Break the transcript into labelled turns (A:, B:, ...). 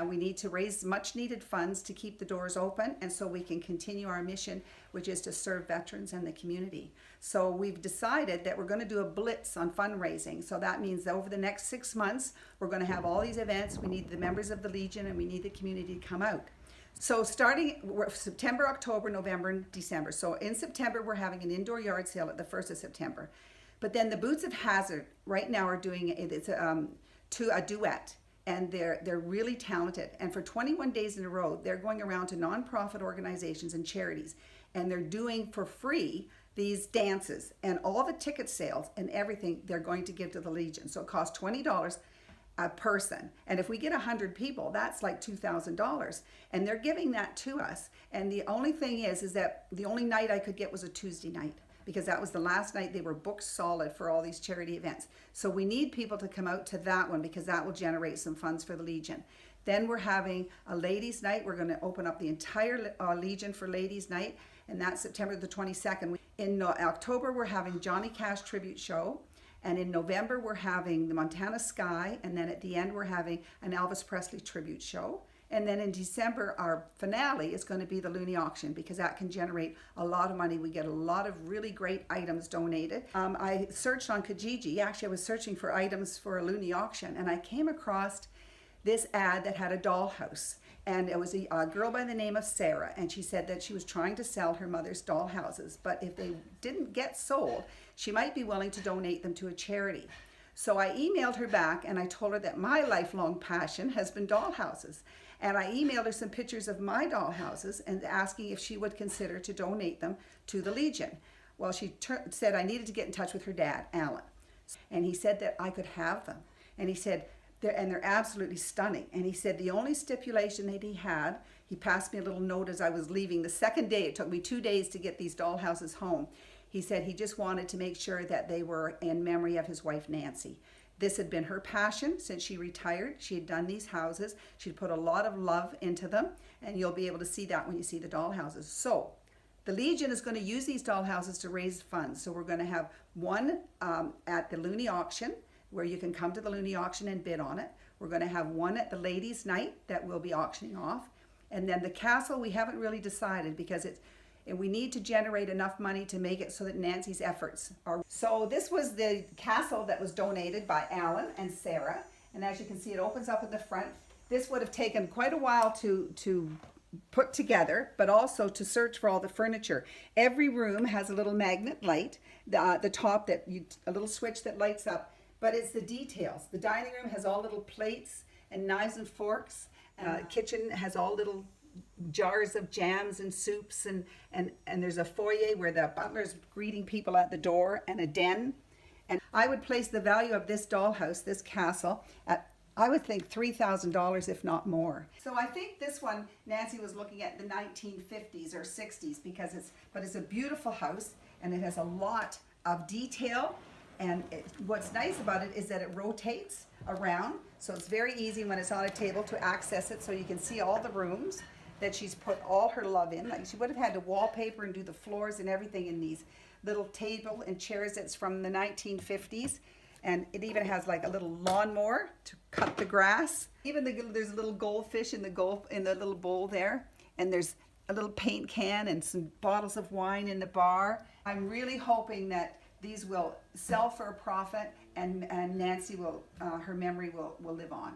A: We need to raise much needed funds to keep the doors open and so we can continue our mission, which is to serve veterans and the community. So we've decided that we're going to do a blitz on fundraising. So that means that over the next 6 months, we're going to have all these events. We need the members of the Legion and we need the community to come out. So starting September, October, November, and December. So in September, we're having an indoor yard sale at the 1st of September. But then the Boots of Hazard right now are doing it. It's to a duet. And they're really talented. And for 21 days in a row, they're going around to nonprofit organizations and charities. And they're doing for free these dances. And all the ticket sales and everything they're going to give to the Legion. So it costs $20 a person. And if we get 100 people, that's like $2,000. And they're giving that to us. And the only thing is that the only night I could get was a Tuesday night, because that was the last night they were booked solid for all these charity events. So we need people to come out to that one because that will generate some funds for the Legion. Then we're having a ladies' night. We're going to open up the entire Legion for ladies' night, and that's September the 22nd. In October, we're having Johnny Cash tribute show. And in November, we're having the Montana Sky. And then at the end, we're having an Elvis Presley tribute show. And then in December, our finale is going to be the Loonie auction, because that can generate a lot of money. We get a lot of really great items donated. I searched on Kijiji. Actually, I was searching for items for a Loonie auction, and I came across this ad that had a dollhouse. And it was a girl by the name of Sarah, and she said that she was trying to sell her mother's doll houses, but if they didn't get sold, she might be willing to donate them to a charity. So I emailed her back and I told her that my lifelong passion has been doll houses. And I emailed her some pictures of my doll houses and asking if she would consider to donate them to the Legion. Well, she said I needed to get in touch with her dad, Alan. And he said that I could have them. And he said, they're absolutely stunning. And he said the only stipulation that he passed me a little note as I was leaving. The second day, it took me 2 days to get these doll houses home. He said he just wanted to make sure that they were in memory of his wife, Nancy. This had been her passion since she retired. She had done these houses. She'd put a lot of love into them, and you'll be able to see that when you see the doll houses. So the Legion is going to use these doll houses to raise funds. So we're going to have one at the Loonie auction, where you can come to the Loonie auction and bid on it. We're going to have one at the ladies' night that we'll be auctioning off. And then the castle, we haven't really decided, because we need to generate enough money to make it so that Nancy's efforts are. So this was the castle that was donated by Alan and Sarah. And as you can see, it opens up in the front. This would have taken quite a while to put together, but also to search for all the furniture. Every room has a little magnet light, the top a little switch that lights up. But it's the details. The dining room has all little plates and knives and forks. Kitchen has all little jars of jams and soups, and there's a foyer where the butler's greeting people at the door, and a den. And I would place the value of this dollhouse, this castle, at, I would think, $3,000, if not more. So I think this one, Nancy was looking at the 1950s or 60s, but it's a beautiful house, and it has a lot of detail. And what's nice about it is that it rotates around, so it's very easy when it's on a table to access it, so you can see all the rooms that she's put all her love in. Like, she would have had to wallpaper and do the floors and everything in these little table and chairs that's from the 1950s. And it even has like a little lawnmower to cut the grass. Even there's a little goldfish in the little bowl there. And there's a little paint can and some bottles of wine in the bar. I'm really hoping that these will sell for a profit, and Nancy will, her memory will live on.